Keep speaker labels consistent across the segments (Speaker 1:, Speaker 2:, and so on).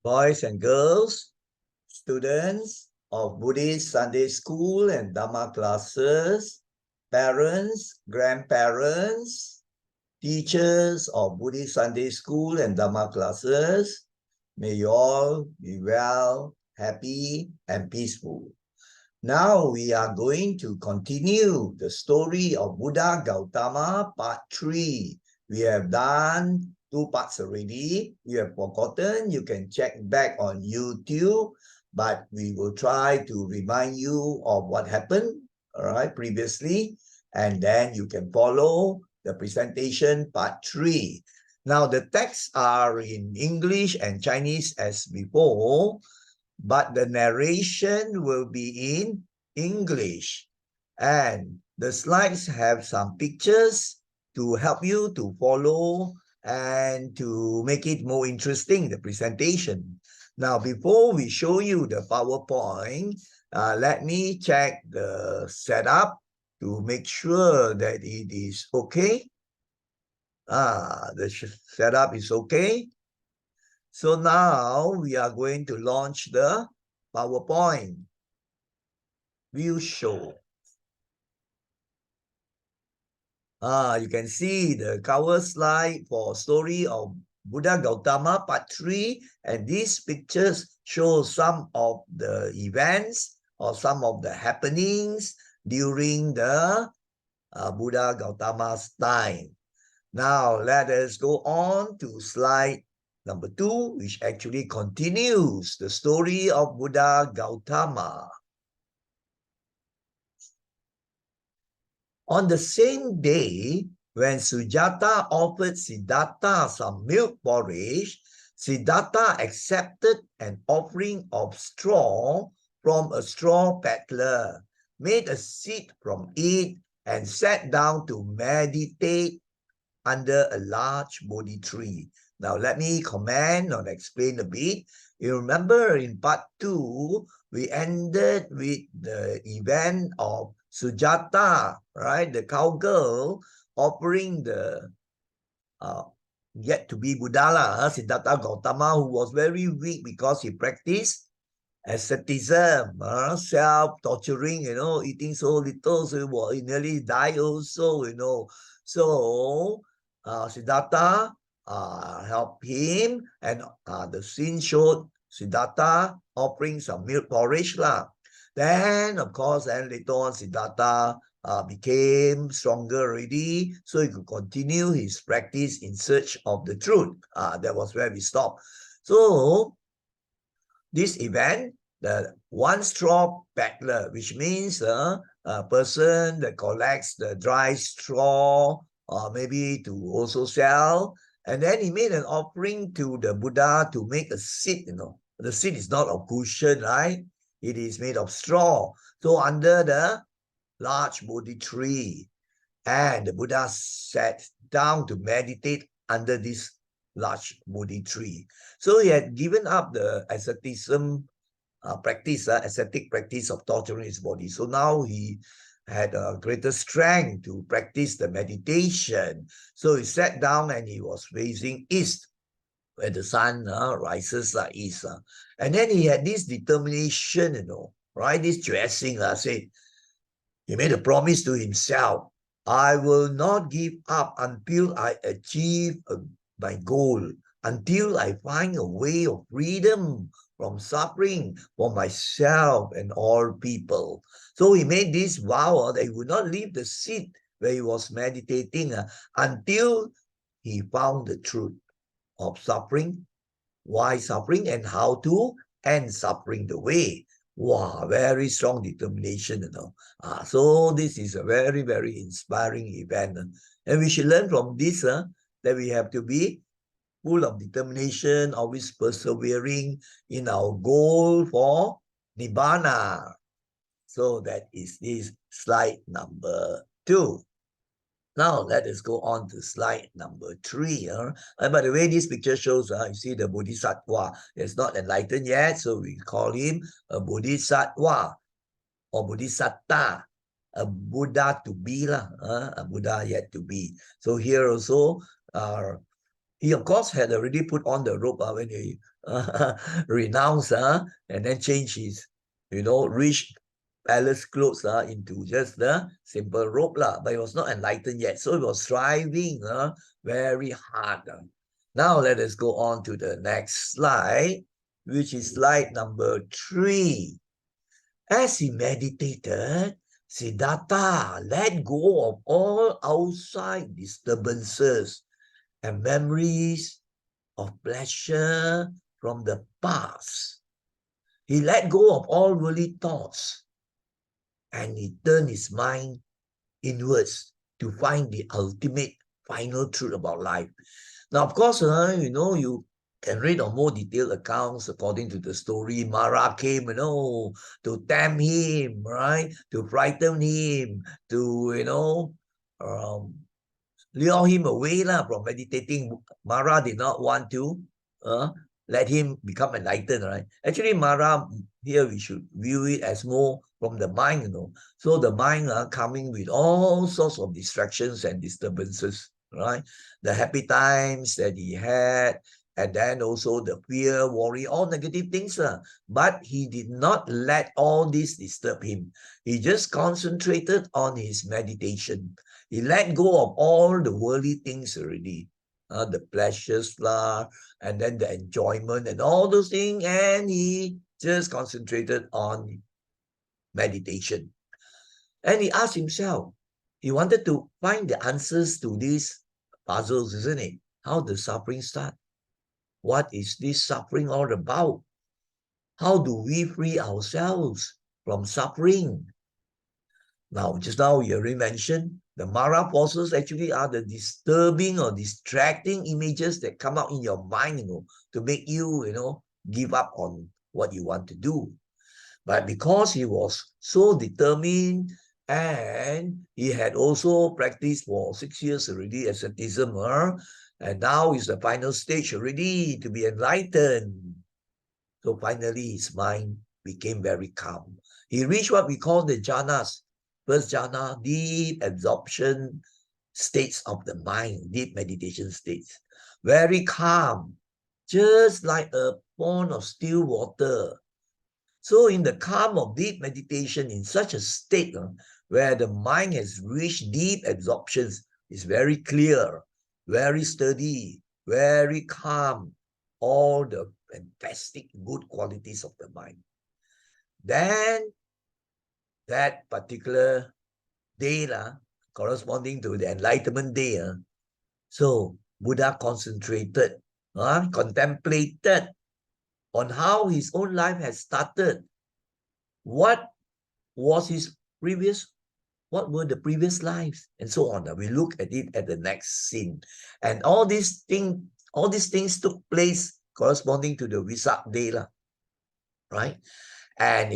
Speaker 1: boys and girls, students of Buddhist Sunday school and Dhamma classes, parents, grandparents, teachers of Buddhist Sunday school and Dhamma classes. May you all be well, happy, and peaceful. Now we are going to continue the story of Buddha Gautama, part 3. We have done 2 parts already. You have forgotten, you can check back on YouTube, but we will try to remind you of what happened, all right, previously, and then you can follow the presentation part 3. Now the texts are in English and Chinese as before, but the narration will be in English. And the slides have some pictures to help you to follow and to make it more interesting, the presentation. Now, before we show you the PowerPoint, let me check the setup to make sure that it is okay. The setup is okay. So now we are going to launch the PowerPoint. View show. You can see the cover slide for story of Buddha Gautama part 3, and these pictures show some of the events or some of the happenings during the Buddha Gautama's time. Now let us go on to slide number 2, which actually continues the story of Buddha Gautama. On the same day, when Sujata offered Siddhartha some milk porridge, Siddhartha accepted an offering of straw from a straw peddler, made a seat from it, and sat down to meditate under a large Bodhi tree. Now, let me comment or explain a bit. You remember in part 2, we ended with the event of Sujata, right? The cowgirl offering the yet to be Buddha, Siddhartha Gautama, who was very weak because he practiced asceticism, self-torturing, eating so little, so he nearly died also, So, Siddhartha helped him, and the scene showed Siddhartha offering some milk porridge lah. Then, of course, later on, Siddhartha became stronger already, so he could continue his practice in search of the truth. That was where we stopped. So, this event, the one straw peddler, which means a person that collects the dry straw, maybe to also sell, and then he made an offering to the Buddha to make a seat, The seat is not of cushion, right? It is made of straw. So under the large Bodhi tree, and the Buddha sat down to meditate under this large Bodhi tree. So he had given up the asceticism ascetic practice of torturing his body. So now he had a greater strength to practice the meditation. So he sat down and he was facing east, where the sun rises east. And then he had this determination, right? This dressing, said, he made a promise to himself, I will not give up until I achieve my goal, until I find a way of freedom from suffering for myself and all people. So he made this vow that he would not leave the seat where he was meditating until he found the truth of suffering, why suffering, and how to end suffering the way. Wow, very strong determination, So this is a very, very inspiring event. And we should learn from this that we have to be full of determination, always persevering in our goal for Nibbana. So that is this slide number 2. Now, let us go on to slide number 3. By the way, this picture shows, you see the Bodhisattva is not enlightened yet, so we call him a Bodhisattva or Bodhisatta, a Buddha to be, a Buddha yet to be. So here also, he of course had already put on the robe when he renounce, and then change his, rich palace clothes into just the simple robe. But he was not enlightened yet. So he was striving very hard. Now let us go on to the next slide, which is slide number 3. As he meditated, Siddhartha let go of all outside disturbances and memories of pleasure from the past. He let go of all worldly thoughts and he turned his mind inwards to find the ultimate final truth about life. Now, of course, you can read on more detailed accounts according to the story. Mara came, to tempt him, right? To frighten him, to, lure him away from meditating. Mara did not want to let him become enlightened, right? Actually, Mara, here we should view it as more from the mind, So the mind coming with all sorts of distractions and disturbances, right? The happy times that he had, and then also the fear, worry, all negative things. But he did not let all this disturb him. He just concentrated on his meditation. He let go of all the worldly things already. The pleasures, and then the enjoyment and all those things. And he just concentrated on meditation. And he asked himself, he wanted to find the answers to these puzzles, isn't it? How does suffering start? What is this suffering all about? How do we free ourselves from suffering? Now, just now you already mentioned, the Mara forces actually are the disturbing or distracting images that come out in your mind, to make you, give up on what you want to do. But because he was so determined and he had also practiced for 6 years already asceticism, and now is the final stage already to be enlightened. So finally his mind became very calm. He reached what we call the jhanas. First jhana, deep absorption states of the mind, deep meditation states. Very calm, just like a pond of still water. So in the calm of deep meditation, in such a state where the mind has reached deep absorptions, is very clear, very steady, very calm, all the fantastic good qualities of the mind. Then that particular day, corresponding to the enlightenment day, so Buddha concentrated, contemplated on how his own life has started. What were the previous lives, and so on. We look at it at the next scene. And all these things took place corresponding to the Vesak day, right? And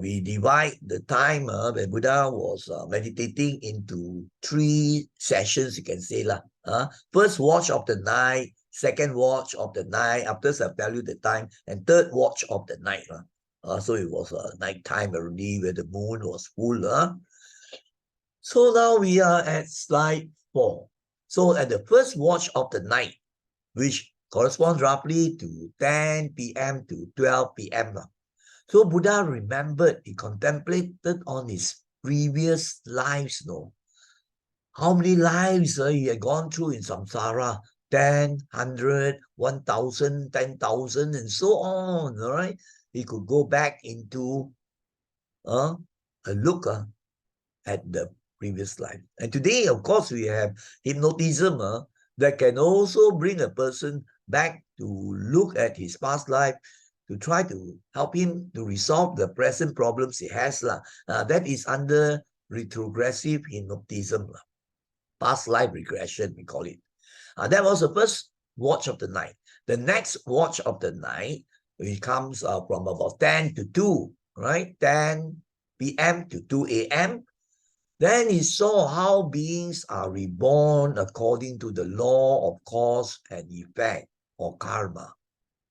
Speaker 1: we divide the time when Buddha was meditating into 3 sessions, you can say. First watch of the night, second watch of the night, after I tell you the time, and third watch of the night. So it was night time already where the moon was full. So now we are at slide 4. So at the first watch of the night, which corresponds roughly to 10 p.m. to 12 p.m. So Buddha remembered, he contemplated on his previous lives, how many lives he had gone through in samsara, 10, 100, 1,000, 10,000, and so on, right? He could go back into a look at the previous life. And today, of course, we have hypnotism that can also bring a person back to look at his past life, to try to help him to resolve the present problems he has. That is under retrogressive hypnotism. Past life regression, we call it. That was the first watch of the night. The next watch of the night, it comes from about 10 to 2, right? 10 p.m. to 2 a.m. Then he saw how beings are reborn according to the law of cause and effect, or karma,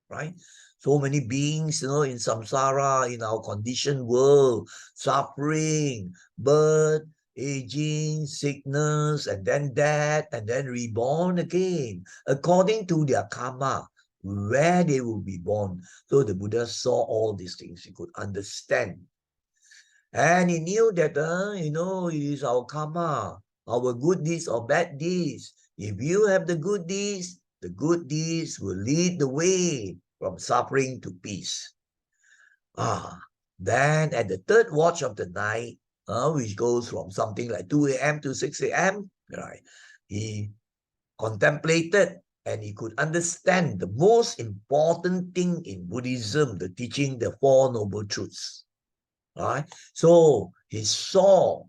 Speaker 1: right? So many beings, in samsara, in our conditioned world, suffering, birth, aging, sickness, and then death, and then reborn again, according to their karma. where they will be born. So the Buddha saw all these things. He could understand. And he knew that, it is our karma, our good deeds or bad deeds. If you have the good deeds will lead the way from suffering to peace. Then at the third watch of the night, which goes from something like 2 a.m. to 6 a.m., right, he contemplated and he could understand the most important thing in Buddhism, the teaching, the Four Noble Truths. Right? So he saw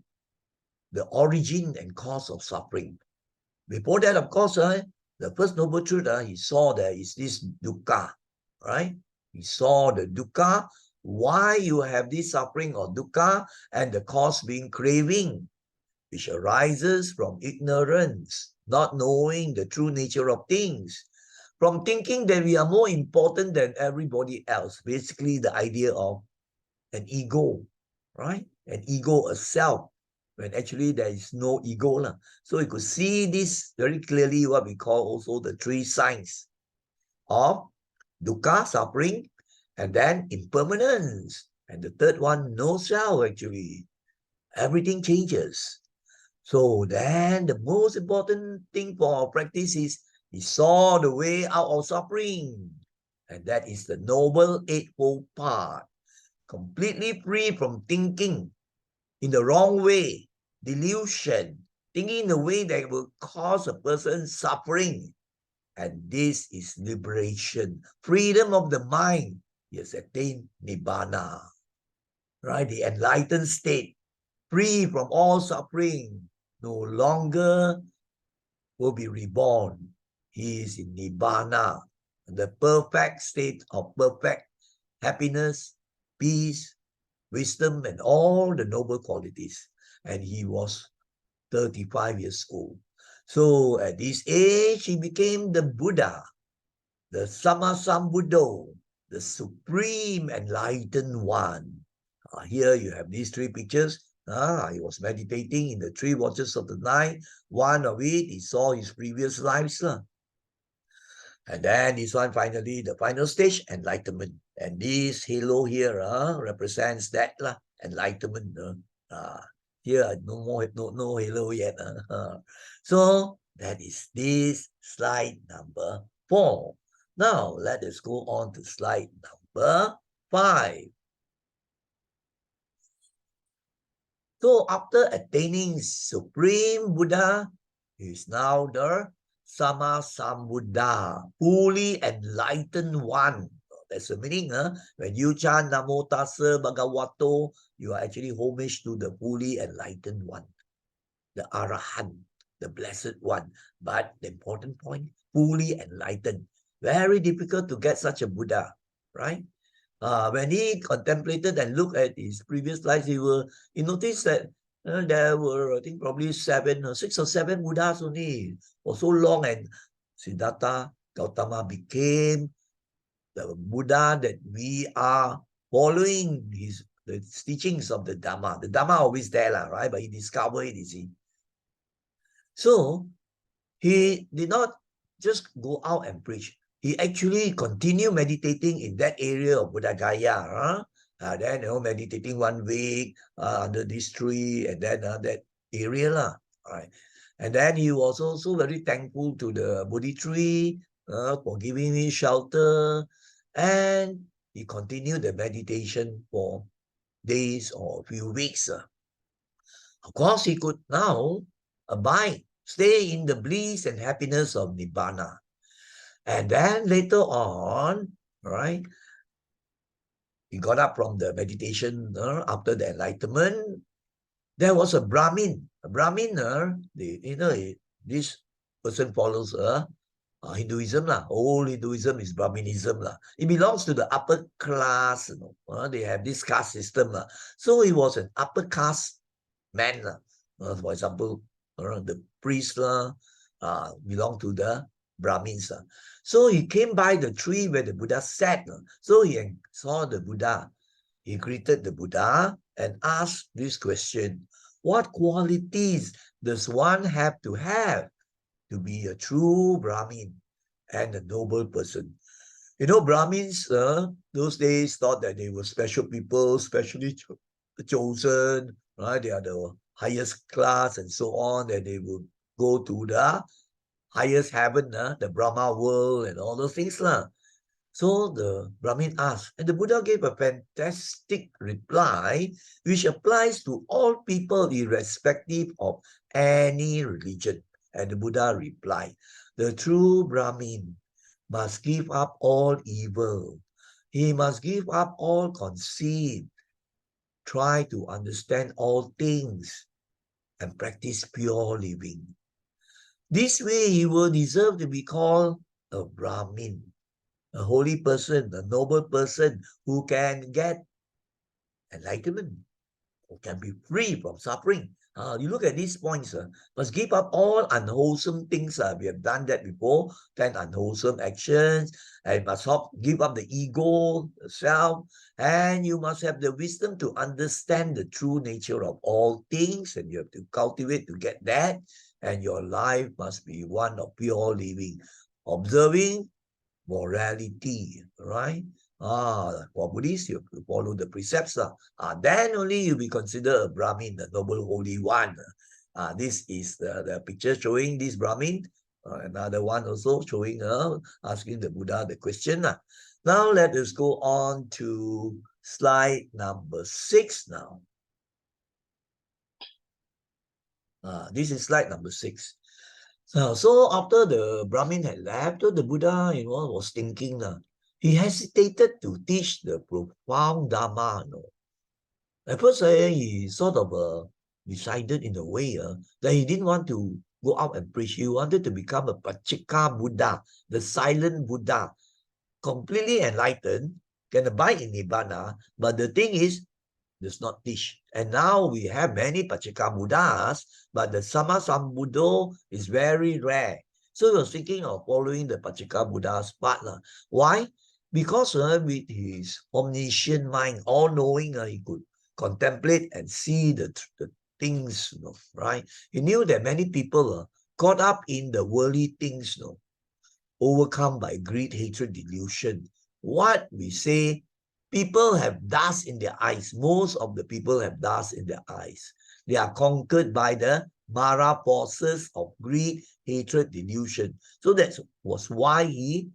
Speaker 1: the origin and cause of suffering. Before that, of course, the first noble truth, he saw there is this dukkha, right? He saw the dukkha, why you have this suffering or dukkha, and the cause being craving, which arises from ignorance, not knowing the true nature of things, from thinking that we are more important than everybody else. Basically, the idea of an ego, right? An ego, a self, when actually there is no ego. So you could see this very clearly, what we call also the three signs of dukkha, suffering, and then impermanence. And the third one, no self, actually. Everything changes. So then the most important thing for our practice is we saw the way out of suffering. And that is the Noble Eightfold Path. Completely free from thinking in the wrong way, delusion, thinking in a way that will cause a person suffering. And this is liberation, freedom of the mind. He has attained Nibbana, right? The enlightened state, free from all suffering, no longer will be reborn. He is in Nibbana, the perfect state of perfect happiness, peace, wisdom, and all the noble qualities. And he was 35 years old. So at this age, he became the Buddha, the Sammasambuddho, the supreme enlightened one. Here you have these three pictures. He was meditating in the 3 watches of the night. One of it, he saw his previous lives. And then this one, finally, the final stage, enlightenment. And this halo here represents that enlightenment. Here, no halo yet. So that is this slide number 4. Now, let us go on to slide number 5. So after attaining Supreme Buddha, he is now the Sammasambuddha, fully enlightened one. That's the meaning. When you chant Namo Tassa Bhagavato, you are actually homage to the fully enlightened one, the Arahant, the blessed one. But the important point, fully enlightened. Very difficult to get such a Buddha, right? When he contemplated and looked at his previous lives, he noticed that there were, I think, probably 6 or 7 Buddhas only for so long, and Siddhartha Gautama became the Buddha that we are following the teachings of the Dhamma. The Dhamma always there, right? But he discovered it, you see. So he did not just go out and preach. He actually continued meditating in that area of Buddha Gaya. Then meditating 1 week under this tree, and then that area. Right. And then he was also very thankful to the Bodhi tree for giving me shelter. And he continued the meditation for days or a few weeks. Of course, he could now abide, stay in the bliss and happiness of Nibbana. And then later on, right, he got up from the meditation after the enlightenment. There was a Brahmin. A Brahmin, this person follows Hinduism. All Hinduism is Brahminism. It belongs to the upper class. They have this caste system. So he was an upper caste man. For example, the priest belong to the Brahmins. So he came by the tree where the Buddha sat. So he saw the Buddha. He greeted the Buddha and asked this question: what qualities does one have to be a true Brahmin? and a noble person. You know, Brahmins, those days thought that they were special people, specially chosen, right? They are the highest class and so on, that they will go to the highest heaven, the Brahma world and all those things. So the Brahmin asked, and the Buddha gave a fantastic reply, which applies to all people irrespective of any religion. And the Buddha replied, the true Brahmin must give up all evil. He must give up all conceit, try to understand all things, and practice pure living. This way he will deserve to be called a Brahmin, a holy person, a noble person who can get enlightenment, who can be free from suffering. You look at these points, must give up all unwholesome things. We have done that before, 10 unwholesome actions, and must give up the ego, the self, and you must have the wisdom to understand the true nature of all things, and you have to cultivate to get that, and your life must be one of pure living, observing morality, right? For Buddhists, you have to follow the precepts. Then only you be considered a Brahmin, the noble holy one. This is the picture showing this Brahmin. Another one also showing, asking the Buddha the question. Now let us go on to slide number 6 now. This is slide number 6. So after the Brahmin had left, the Buddha, was thinking. He hesitated to teach the profound Dhamma. At first, he sort of decided in a way that he didn't want to go out and preach. He wanted to become a Pachika Buddha, the silent Buddha, completely enlightened, can abide in Nibbana. But the thing is, does not teach. And now we have many Pachika Buddhas, but the Sammasambuddho is very rare. So he was thinking of following the Pachika Buddha's path. Why? Because with his omniscient mind, all-knowing, he could contemplate and see the things, right? He knew that many people caught up in the worldly things, overcome by greed, hatred, delusion. What we say, people have dust in their eyes. Most of the people have dust in their eyes. They are conquered by the Mara forces of greed, hatred, delusion. So that was why he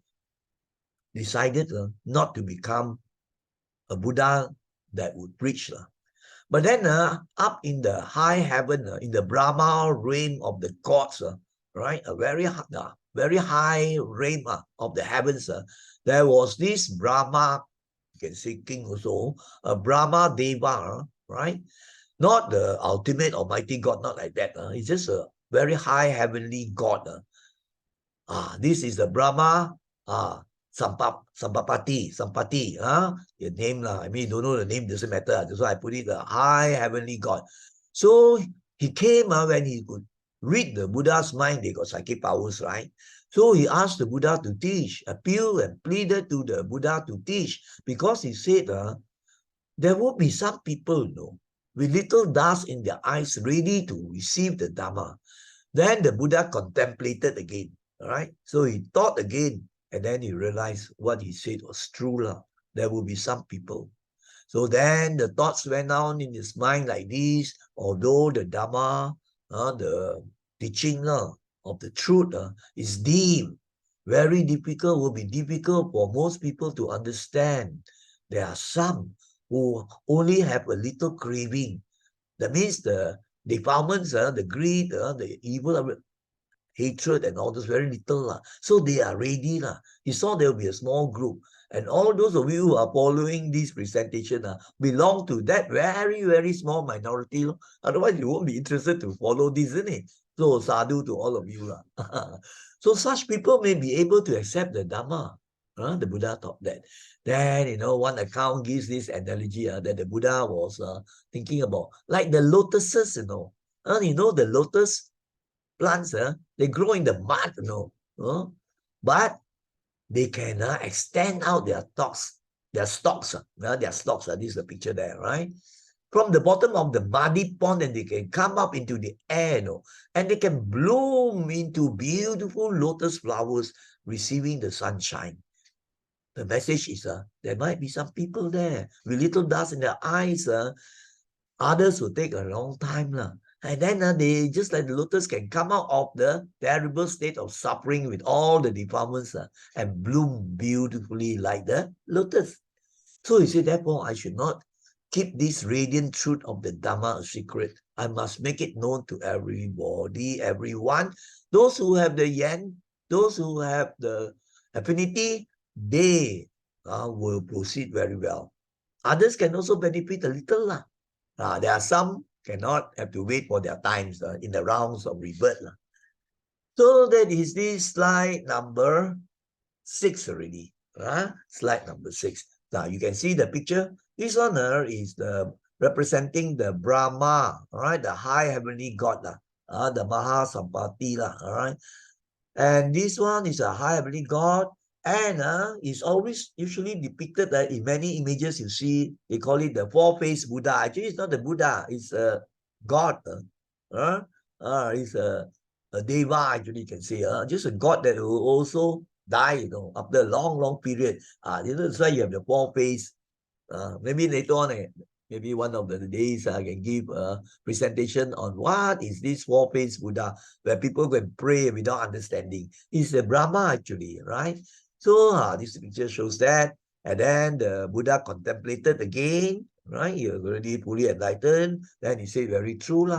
Speaker 1: decided not to become a Buddha that would preach. But then up in the high heaven, in the Brahma realm of the gods, right, a very high realm of the heavens, there was this Brahma, you can say king also, a Brahma Deva, right? Not the ultimate almighty God, not like that. It's just a very high heavenly God. This is the Brahma Sampati, your name lah. I mean, don't know the name, doesn't matter. That's why I put it the high heavenly God. So he came when he could read the Buddha's mind. They got psychic powers, right? So he asked the Buddha to teach, appealed and pleaded to the Buddha to teach, because he said there will be some people, with little dust in their eyes, ready to receive the Dhamma. Then the Buddha contemplated again, all right? So he thought again, and then he realized what he said was true. There will be some people. So then the thoughts went on in his mind like this, although the Dhamma, the teaching of the truth is deep, very difficult, will be difficult for most people to understand. There are some who only have a little craving. That means the defilements, the greed, the evil, hatred and all this, very little. So they are ready. He saw there will be a small group. And all those of you who are following this presentation belong to that very, very small minority. Otherwise, you won't be interested to follow this, isn't it? So sadhu to all of you. So such people may be able to accept the Dhamma. The Buddha taught that. Then, one account gives this analogy that the Buddha was thinking about. Like the lotuses, the lotus plants, they grow in the mud, but they can extend out their stalks. This is the picture there, right? from the bottom of the muddy pond, and they can come up into the air, and they can bloom into beautiful lotus flowers, receiving the sunshine. The message is, there might be some people there with little dust in their eyes. Others will take a long time. And then they, just like the lotus, can come out of the terrible state of suffering with all the defilements and bloom beautifully like the lotus. So he said, therefore, I should not keep this radiant truth of the Dhamma a secret. I must make it known to everybody, everyone. Those who have the yen, those who have the affinity, they will proceed very well. Others can also benefit a little. There are some cannot, have to wait for their times in the rounds of rebirth. So that is this slide number 6 already. Slide number 6. Now you can see the picture. This one is the representing the Brahma, all right, the high heavenly God, the Mahasampati, all right. And this one is a high heavenly God, and is always usually depicted in many images you see. They call it the four-faced Buddha. Actually, it's not the Buddha, it's a God. It's a Deva, actually, you can say. Just a God that will also die, after a long, long period. That's why you have the four-faced. Maybe later on, maybe one of the days I can give a presentation on what is this four-faced Buddha, where people can pray without understanding. It's the Brahma, actually, right? So this picture shows that. And then the Buddha contemplated again, right? You're already fully enlightened. Then he said, very true.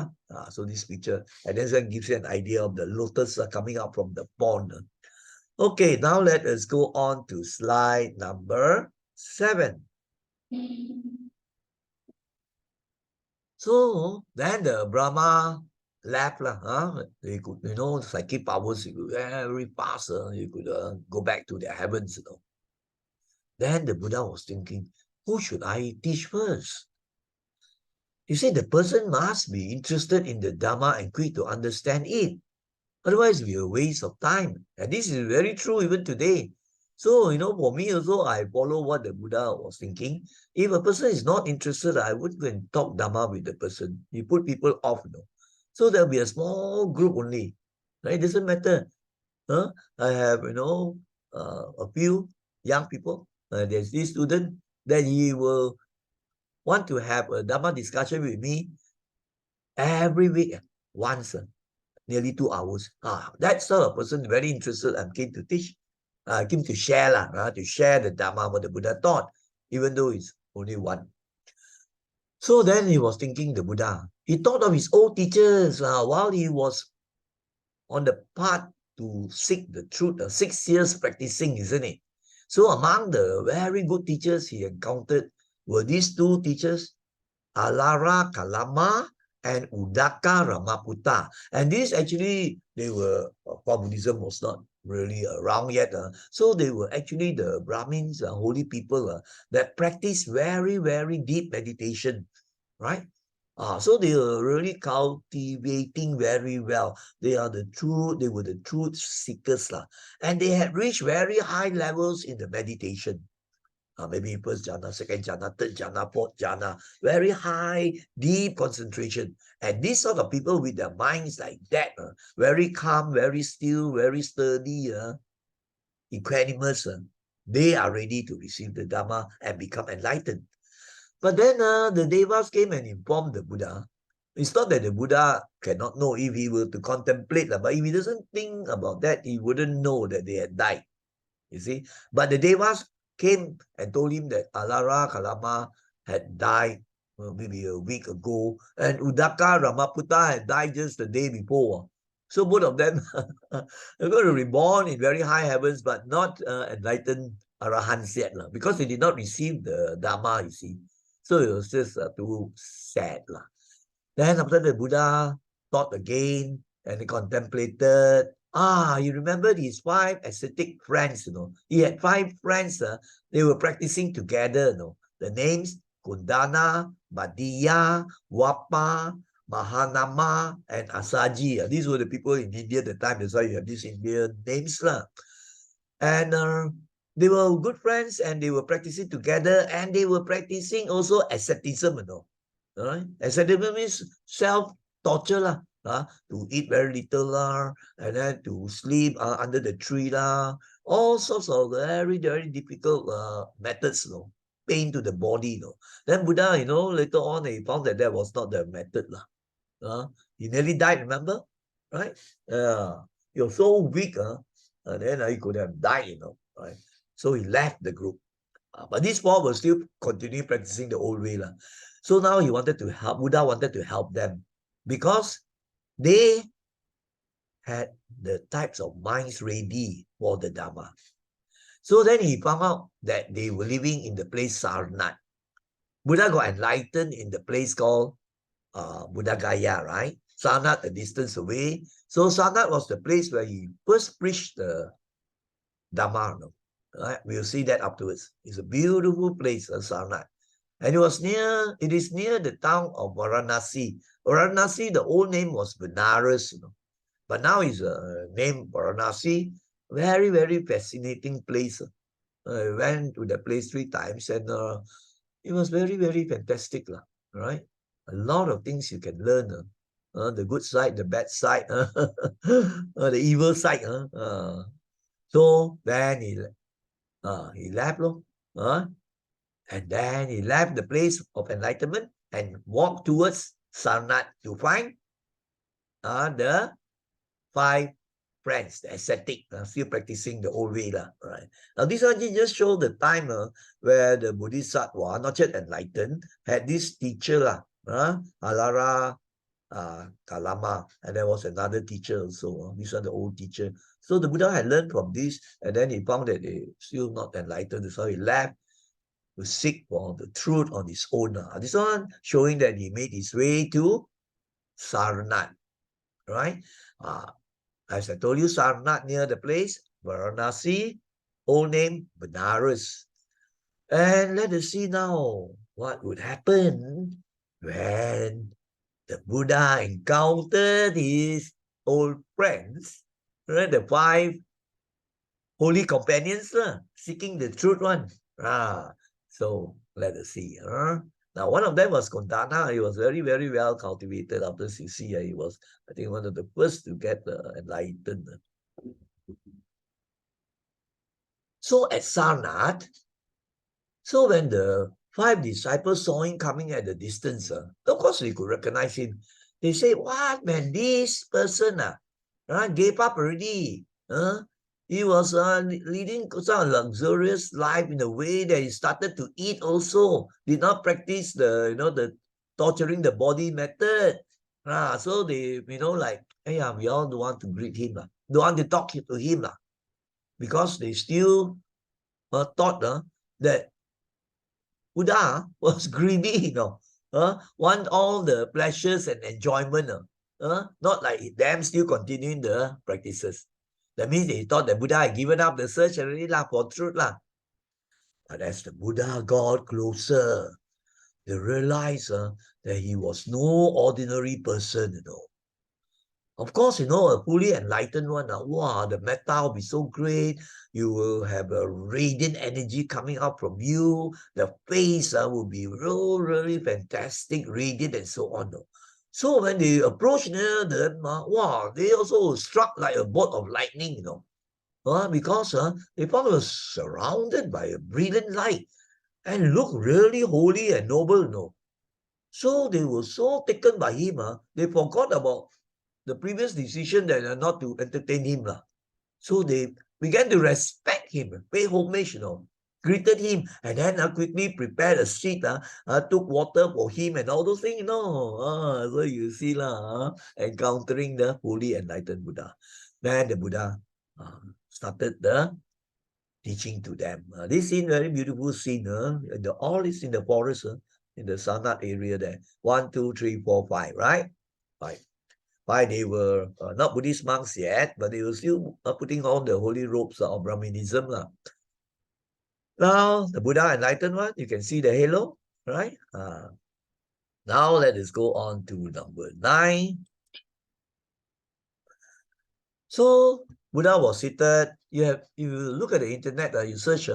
Speaker 1: So this picture, and then that gives you an idea of the lotus coming out from the pond. Okay, now let us go on to slide number 7. So then the Brahma left. They could, psychic powers, you could very fast. You could go back to their heavens. Then the Buddha was thinking, who should I teach first? He said the person must be interested in the Dhamma and quick to understand it. Otherwise, it will be a waste of time. And this is very true even today. So, for me also, I follow what the Buddha was thinking. If a person is not interested, I would go and talk Dhamma with the person. You put people off, So there'll be a small group only. Right? It doesn't matter. I have, a few young people. There's this student that he will want to have a Dhamma discussion with me every week, once. Nearly 2 hours. That sort of person very interested. I'm keen to teach. Keen to share to share the Dhamma, what the Buddha taught, even though it's only one. So then he was thinking, the Buddha, he thought of his old teachers while he was on the path to seek the truth, 6 years practicing, isn't it? So among the very good teachers he encountered were these 2 teachers, Alara Kalama and Udaka Ramaputta. And these actually, they were, Buddhism was not really around yet. So they were actually the Brahmins, holy people that practice very, very deep meditation, right? So they were really cultivating very well. They were the truth seekers. And they had reached very high levels in the meditation. Maybe first jhana, second jhana, third jhana, fourth jhana, very high, deep concentration. And these sort of people with their minds like that, very calm, very still, very sturdy, equanimous, they are ready to receive the Dhamma and become enlightened. But then the Devas came and informed the Buddha. It's not that the Buddha cannot know if he were to contemplate, but if he doesn't think about that, he wouldn't know that they had died. You see? But the Devas came and told him that Alara Kalama had died maybe a week ago, and Udaka Ramaputta had died just the day before. So both of them are going to be reborn in very high heavens, but not enlightened arahants yet, because they did not receive the Dhamma, you see. So it was just too sad. Then after the Buddha thought again, and he contemplated. You remember his 5 ascetic friends, He had 5 friends, they were practicing together, The names, Kundana, Badiya, Wapa, Mahanama, and Asaji. These were the people in India at the time. That's why you have these Indian names. And they were good friends, and they were practicing together, and they were practicing also asceticism, Right? Asceticism means self-torture lah. To eat very little lah, and then to sleep under the tree lah. All sorts of very, very difficult methods, pain to the body. Then Buddha, later on he found that was not the method lah. He nearly died, remember? Right? He was so weak, then he could have died, right? So he left the group. But these four will still continue practicing the old way. So now he wanted to help, Buddha wanted to help them because they had the types of minds ready for the Dhamma. So then he found out that they were living in the place Sarnath. Buddha got enlightened in the place called Buddha Gaya, right? Sarnath a distance away. So Sarnath was the place where he first preached the Dhamma. Right? We'll see that afterwards. It's a beautiful place, Sarnath. And it is near the town of Varanasi. Varanasi, the old name was Benares, but now it's named Varanasi. Very, very fascinating place. I went to the place 3 times and it was very, very fantastic, right? A lot of things you can learn. The good side, the bad side, the evil side. So then he left, and then he left the place of enlightenment and walked towards Sarnath to find the 5 friends, the ascetic, still practicing the old way. Right? Now, this one just show the time where the Bodhisattva, not yet enlightened, had this teacher, Alara Kalama, and there was another teacher also. This one, the old teacher. So the Buddha had learned from this, and then he found that they still not enlightened, so he left to seek for the truth on his own. This one showing that he made his way to Sarnath, right? As I told you, Sarnath near the place, Varanasi, old name Benares. And let us see now what would happen when the Buddha encountered his old friends, right? The 5 holy companions, seeking the truth one. So let us see. Now, one of them was Kondana. He was very, very well cultivated after CC. He was, I think, one of the first to get enlightened. So at Sarnath, so when the 5 disciples saw him coming at the distance, of course they could recognize him. They say, what, man, this person gave up already. He was leading some luxurious life in a way that he started to eat also. Did not practice the torturing the body method. So they, we all don't want to greet him. Don't want to talk to him. Because they still thought that Buddha was greedy, want all the pleasures and enjoyment. Not like them still continuing the practices. That means they thought that Buddha had given up the search already for truth. But as the Buddha got closer, they realized that he was no ordinary person, Of course, a fully enlightened one, wow, the metta will be so great. You will have a radiant energy coming out from you. The face will be really fantastic, radiant, and so on. So when they approached near them, wow, they also struck like a bolt of lightning, because they found it was surrounded by a brilliant light and looked really holy and noble, So they were so taken by him, they forgot about the previous decision that not to entertain him. So they began to respect him, pay homage, greeted him, and then quickly prepared a seat, took water for him and all those things, So you see, encountering the fully enlightened Buddha. Then the Buddha started the teaching to them. This scene, very beautiful scene. All is in the forest, in the Sarnath area there. 1, 2, 3, 4, 5, right? 5. Why they were not Buddhist monks yet, but they were still putting on the holy robes of Brahminism. Now, the Buddha enlightened one, you can see the halo, right? Now, let us go on to number 9. So, Buddha was seated. If you look at the internet, you search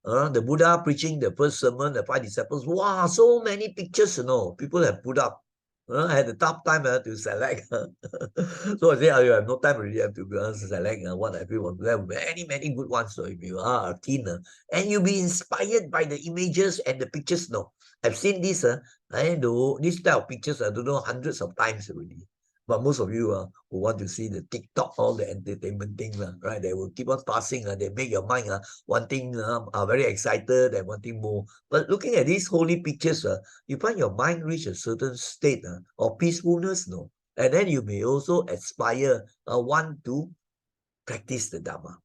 Speaker 1: The Buddha preaching the first sermon, the 5 disciples. Wow, so many pictures, people have put up. I had a tough time to select. So I say, you have no time really have to select what everyone. There are many, many good ones. So if you are a teen, and you'll be inspired by the images and the pictures. No, I've seen this. I know this type of pictures. I don't know hundreds of times already. But most of you who want to see the TikTok, all the entertainment thing, right? They will keep on passing. They make your mind wanting are very excited and wanting more. But looking at these holy pictures, you find your mind reach a certain state of peacefulness, no? And then you may also aspire, want to practice the Dhamma.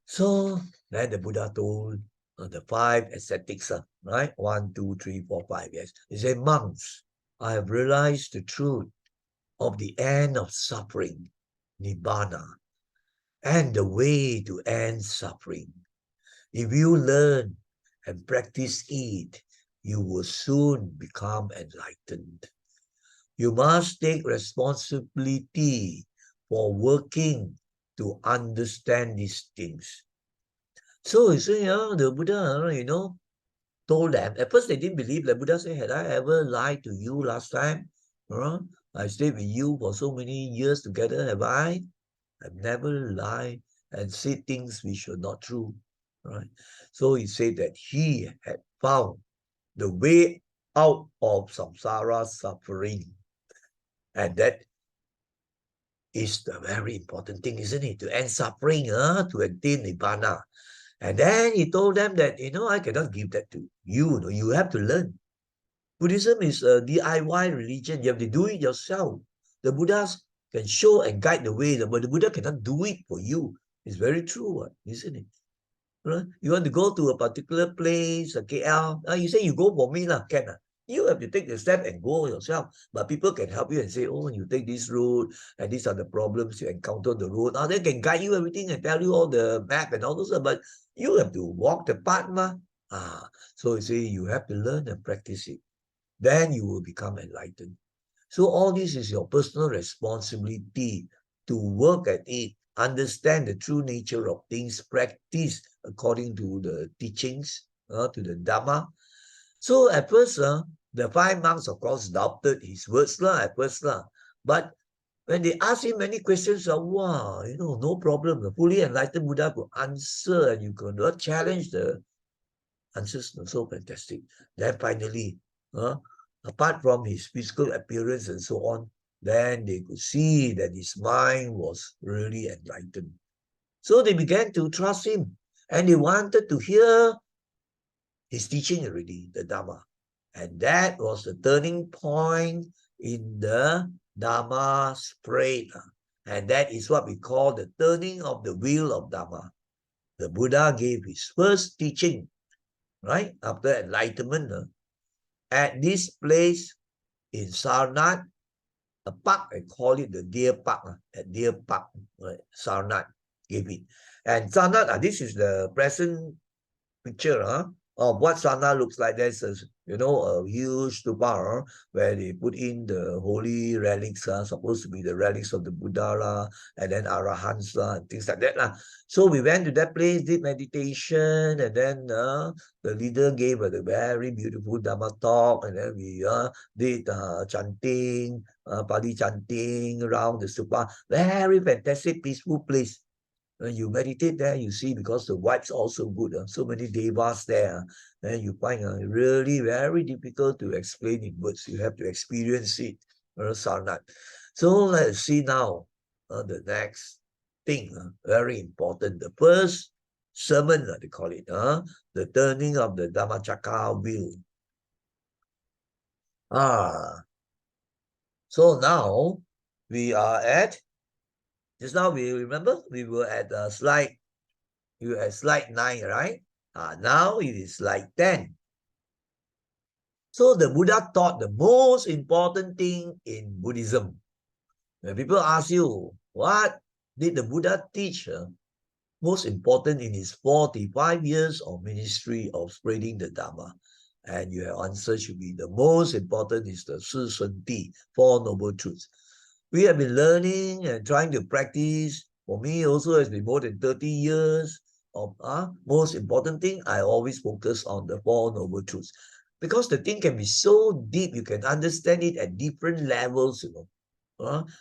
Speaker 1: So then the Buddha told the 5 ascetics, right? 1, 2, 3, 4, 5. Yes. He said, monks, I have realized the truth of the end of suffering, Nibbana, and the way to end suffering. If you learn and practice it, you will soon become enlightened. You must take responsibility for working to understand these things. So you see, the Buddha, told them. At first they didn't believe. The Buddha said, had I ever lied to you last time? I stayed with you for so many years together, have I? I've never lied and said things which were not true. Right? So he said that he had found the way out of samsara suffering. And that is the very important thing, isn't it? To end suffering, to attain Nibbana. And then he told them that, I cannot give that to you. You have to learn. Buddhism is a DIY religion. You have to do it yourself. The Buddhas can show and guide the way, but the Buddha cannot do it for you. It's very true, isn't it? Right? You want to go to a particular place, KL, you say you go for me, can. You have to take the step and go yourself. But people can help you and say, oh, you take this road, and these are the problems you encounter on the road. They can guide you everything and tell you all the map and all those stuff, but you have to walk the path, So you say you have to learn and practice it. Then you will become enlightened. So all this is your personal responsibility to work at it, understand the true nature of things, practice according to the teachings, to the Dhamma. So at first, the 5 monks, of course, doubted his words at first. But when they asked him many questions, wow, no problem. The fully enlightened Buddha could answer and you could not challenge the answers. So fantastic. Then finally, apart from his physical appearance and so on, then they could see that his mind was really enlightened. So they began to trust him and they wanted to hear his teaching already, the Dhamma. And that was the turning point in the Dhamma spread. And that is what we call the turning of the wheel of Dhamma. The Buddha gave his first teaching, right, after enlightenment, at this place in Sarnath, a park, I call it the Deer Park, at Deer Park, right? Sarnath gave it. And Sarnath, this is the present picture of what Sarnath looks like. There's a huge stupa where they put in the holy relics, supposed to be the relics of the Buddha, and then Arahants, and things like that. So we went to that place, did meditation, and then the leader gave a very beautiful Dhamma talk, and then we did chanting, Pali chanting around the stupa. Very fantastic, peaceful place. When you meditate there, you see, because the vibes are also good, so many devas there, and you find really very difficult to explain in words. You have to experience it, Sarnath. So let's see now the next thing, very important. The first sermon, they call it, the turning of the Dhammacakka wheel. So now we are at, just now we remember, we were at slide 9, right? Now it is slide 10. So the Buddha taught the most important thing in Buddhism. When people ask you, what did the Buddha teach? Most important in his 45 years of ministry of spreading the Dhamma. And your answer should be, the most important is the Si Sun Ti, 4 Noble Truths. We have been learning and trying to practice. For me also, it's been more than 30 years. of most important thing, I always focus on the Four Noble Truths. Because the thing can be so deep, you can understand it at different levels, you know.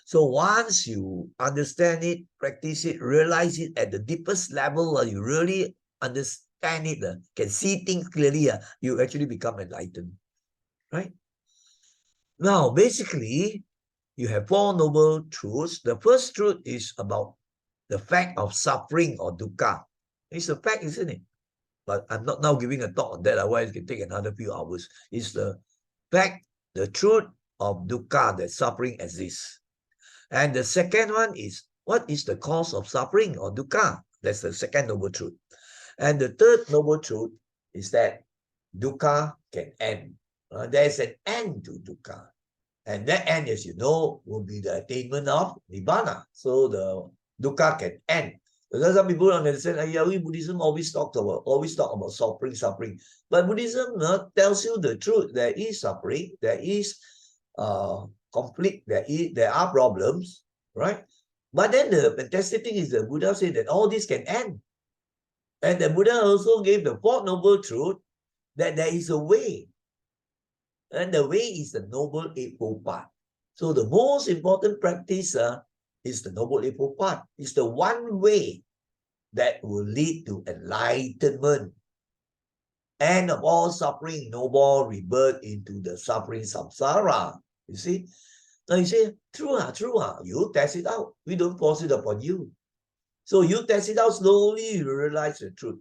Speaker 1: So once you understand it, practice it, realize it at the deepest level, you really understand it, can see things clearly, you actually become enlightened, right? Now, basically, you have Four Noble Truths. The first truth is about the fact of suffering or dukkha. It's a fact, isn't it? But I'm not now giving a talk on that, otherwise it can take another few hours. It's the fact, the truth of dukkha, that suffering exists. And the second one is, what is the cause of suffering or dukkha? That's the second noble truth. And the third noble truth is that dukkha can end. There's an end to dukkha. And that end, as you know, will be the attainment of nibbana. So the dukkha can end. Because some people understand, Buddhism always talk about suffering. But Buddhism tells you the truth. There is suffering, there is conflict, there are problems, right? But then the fantastic thing is the Buddha said that all this can end. And the Buddha also gave the fourth noble truth that there is a way. And the way is the Noble Eightfold Path. So the most important practice is the Noble Eightfold Path. It's the one way that will lead to enlightenment. End of all suffering, no more rebirth into the suffering samsara. You see? Now you say, true. You test it out. We don't force it upon you. So you test it out slowly, you realize the truth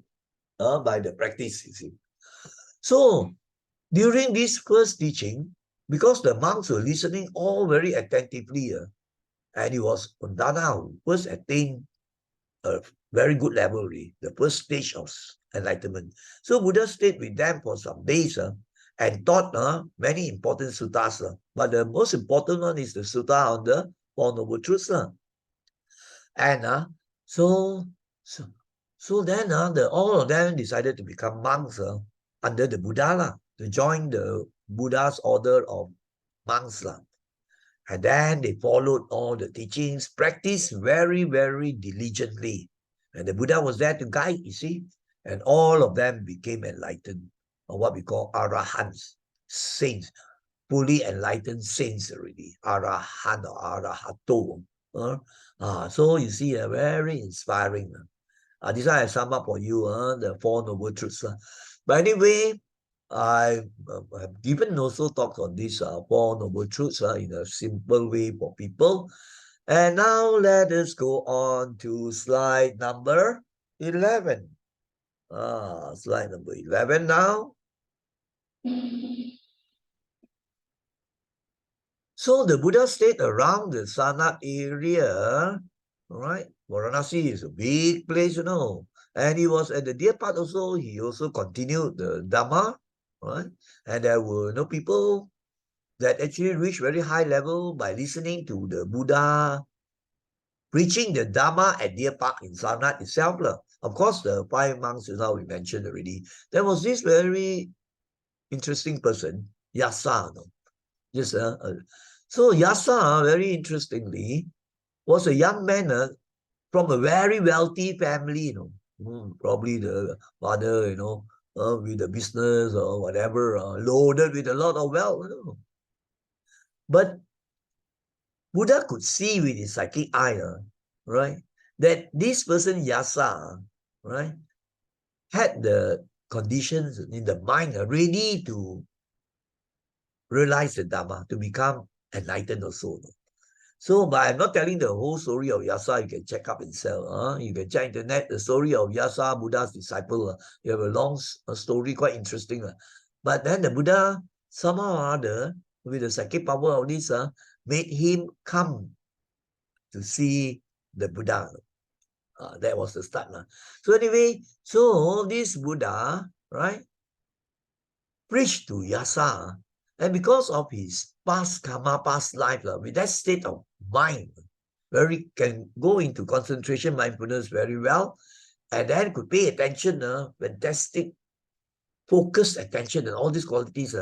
Speaker 1: by the practice, you see. So during this first teaching, because the monks were listening all very attentively, and it was Undana who first attained a very good level already, the first stage of enlightenment. So Buddha stayed with them for some days and taught many important suttas. But the most important one is the sutta on the Four Noble Truths. And so then all of them decided to become monks under the Buddha, to join the Buddha's order of monks. And then they followed all the teachings, practiced very, very diligently. And the Buddha was there to guide, you see. And all of them became enlightened, or what we call arahants, saints, fully enlightened saints already, arahant or arahato. So you see, very inspiring. This one I sum up for you, the Four Noble Truths. But anyway, I have given also talks on these Four Noble Truths in a simple way for people. And now let us go on to slide number 11. Slide number 11 now. So the Buddha stayed around the Sanat area, right? Varanasi is a big place, you know. And he was at the deer park also. He also continued the Dhamma, right? And there were people that actually reached very high level by listening to the Buddha preaching the Dhamma at deer park in Sanat itself. Of course, the 5 monks, now we mentioned already. There was this very interesting person, Yasa. Yes, so Yasa, very interestingly, was a young man from a very wealthy family, probably the father, with a business or whatever, loaded with a lot of wealth. But Buddha could see with his psychic eye, right, that this person, Yasa, right, had the conditions in the mind ready to realize the Dhamma, to become enlightened also. So, but I'm not telling the whole story of Yasa. You can check up itself. You can check internet, the story of Yasa, Buddha's disciple. You have a long story, quite interesting. But then the Buddha, somehow or other, with the psychic power of this, made him come to see the Buddha. That was the start. So anyway, so this Buddha, right, preached to Yasa. And because of his past karma, past life, with that state of mind, can go into concentration mindfulness very well, and then could pay attention, fantastic, focused attention, and all these qualities.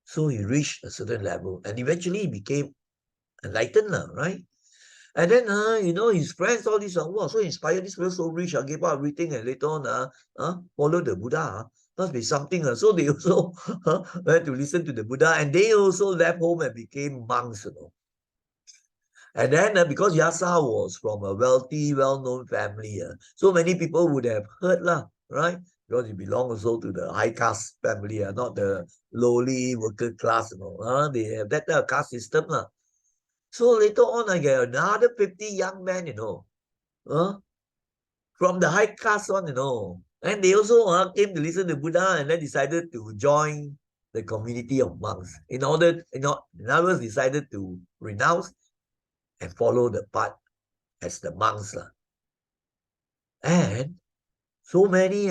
Speaker 1: So he reached a certain level, and eventually he became enlightened, right? And then, his friends, all these, wow, so inspired, this person so rich, gave up everything, and later on, follow the Buddha. Must be something. So they also went to listen to the Buddha, and they also left home and became monks, And then because Yasa was from a wealthy, well-known family, so many people would have heard, right? Because he belonged also to the high caste family, not the lowly worker class, They have that caste system, So later on, I get another 50 young men, from the high caste one, And they also came to listen to Buddha and then decided to join the community of monks. In other words, decided to renounce and follow the path as the monks. And so many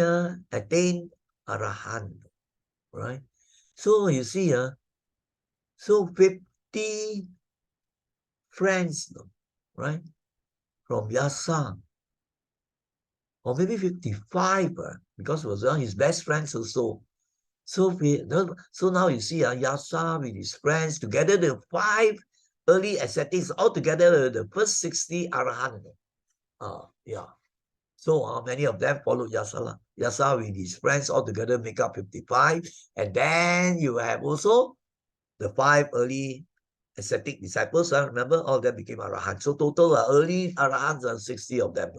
Speaker 1: attain Arahant, right? So you see, so 50 friends, right? From Yasa, or maybe 55, because it was his best friends also. So now you see, Yasa with his friends, together the 5 early ascetics, altogether the first 60 Arahant. Yeah. So many of them followed Yasa. Yasa with his friends altogether make up 55. And then you have also the 5 early ascetic disciples. Remember, all of them became Arahants. So total early Arahants are 60 of them.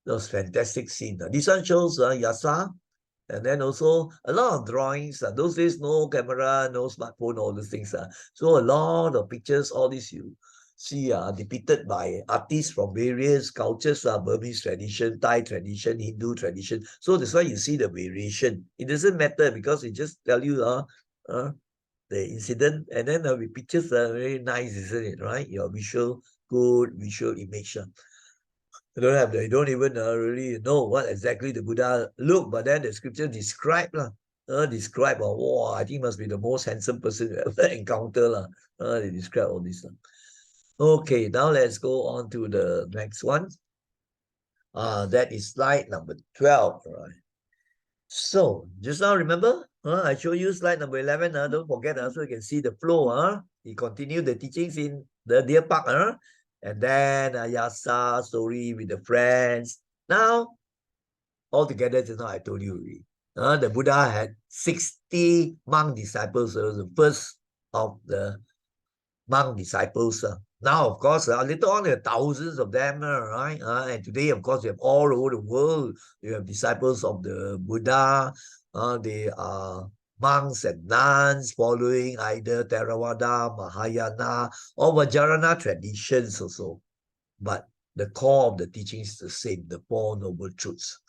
Speaker 1: Those fantastic scene. This one shows Yasa. And then also a lot of drawings. Those days, no camera, no smartphone, all these things. So a lot of pictures, all these you see are depicted by artists from various cultures, Burmese tradition, Thai tradition, Hindu tradition. So that's why you see the variation. It doesn't matter because it just tell you the incident, and then with pictures are very nice, isn't it? Right? Your good visual image. They don't even really know what exactly the Buddha looked, but then the scripture describe wow, I think must be the most handsome person you ever encounter. They describe all this. Okay, now let's go on to the next one. That is slide number 12, right? So, just now remember, I showed you slide number 11, don't forget, so you can see the flow. He continued the teachings in the Deer Park, and then Yasa story with the friends. Now, altogether, just now I told you already, the Buddha had 60 monk disciples, the first of the monk disciples. Now, of course, later on, there are thousands of them, right? And today, of course, you have all over the world, you have disciples of the Buddha. They are monks and nuns following either Theravada, Mahayana, or Vajrayana traditions also. But the core of the teaching is the same, the Four Noble Truths.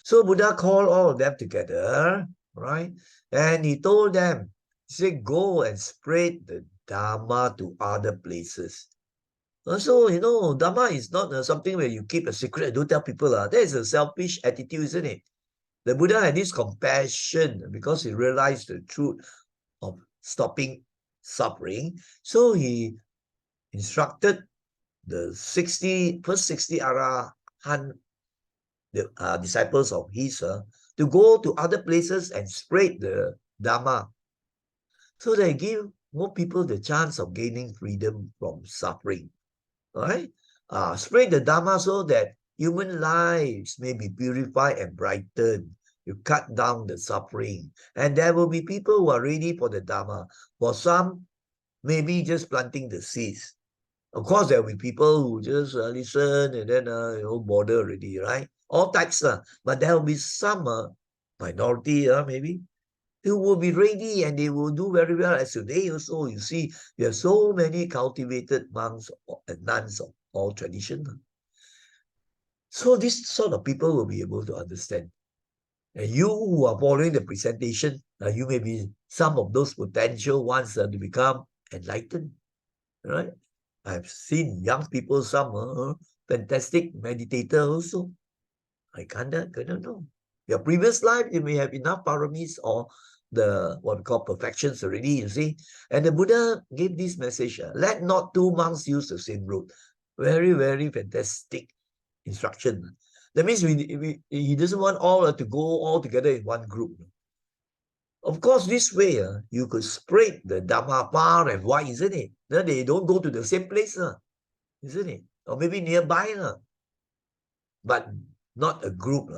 Speaker 1: So Buddha called all of them together, right? And he told them, he said, go and spread the Dhamma to other places. So, Dhamma is not something where you keep a secret and don't tell people. That is a selfish attitude, isn't it? The Buddha had this compassion because he realized the truth of stopping suffering. So he instructed the first 60 Arahant, the disciples of his, to go to other places and spread the Dhamma. So they give more people the chance of gaining freedom from suffering. Right? Spread the Dhamma so that human lives may be purified and brightened. You cut down the suffering. And there will be people who are ready for the Dhamma. For some, maybe just planting the seeds. Of course, there will be people who just listen and then bother already, right? All types. But there will be some minority, maybe, who will be ready and they will do very well. As today also, you see, you have so many cultivated monks and nuns of all tradition. So this sort of people will be able to understand. And you who are following the presentation, you may be some of those potential ones to become enlightened, right? I've seen young people, some fantastic meditator also. I cannot know. Your previous life, you may have enough paramis or the what we call perfections already, you see. And the Buddha gave this message, let not two monks use the same road. Very, very fantastic instruction. That means he doesn't want all to go all together in one group. Of course, this way, you could spread the Dhamma far and wide, isn't it? Then they don't go to the same place. isn't it? Or maybe nearby, but not a group.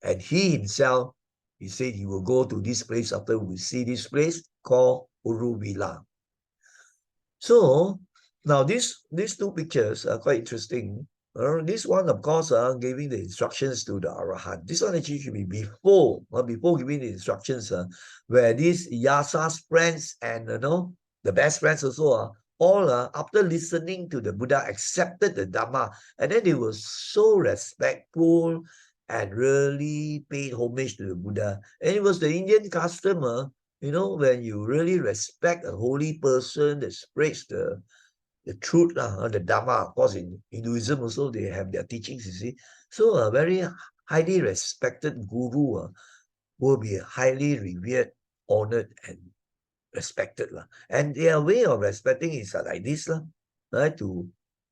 Speaker 1: And he himself, he said he will go to this place after we see this place called Uruvila. So now these two pictures are quite interesting. This one, of course, giving the instructions to the Arahant. This one actually should be before giving the instructions, where these Yasa's friends and the best friends also all after listening to the Buddha accepted the Dhamma, and then they were so respectful and really paid homage to the Buddha. And it was the Indian custom, when you really respect a holy person that spreads the truth, the Dhamma. Of course, in Hinduism also, they have their teachings, you see. So a very highly respected guru will be highly revered, honored, and respected. And their way of respecting is like this, right? To